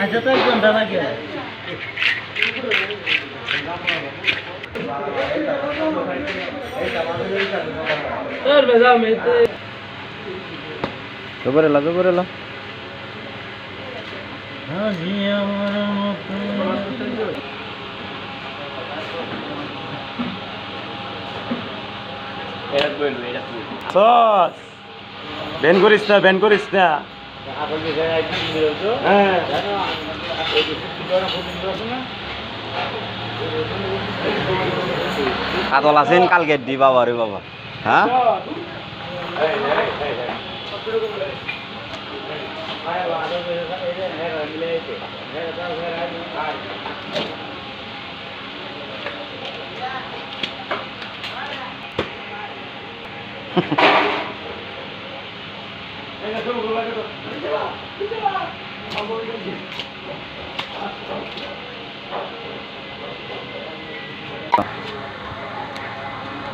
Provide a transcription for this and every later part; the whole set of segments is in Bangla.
আচ্ছা তো 1 ঘন্টা লাগে জবরেলা হাজি আমার মতো সস ব্যান করিস না হ্যাঁ কাতল আছেন কালকে দি বাবা রে বাবা হ্যাঁ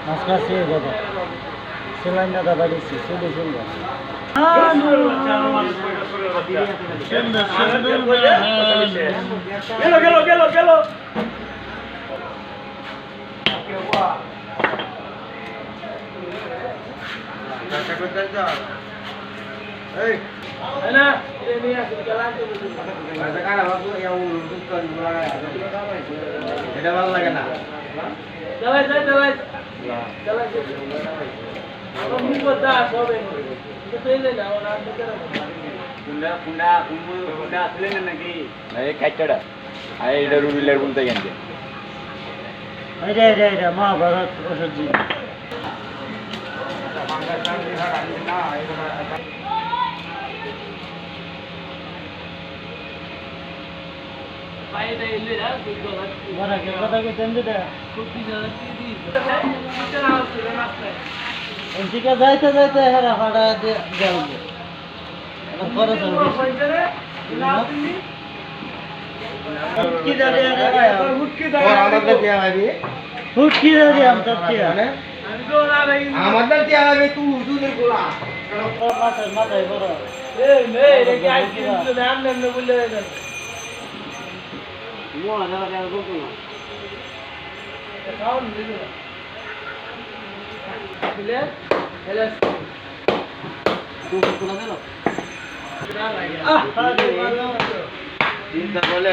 মাছ সে দাদা সেলাইন দাদা বাড়িছি সুন্দর সুন্দর গেল এটা ভালো লাগে না মহাভারত ওষুধ কথা কইতেন যেটা এদিকে যাইতে যাইতে হেরা ভাড়া গেল পরে হুটকি দাঁড়িয়ে আমাদের মাথায় বড় চিন্তা করলে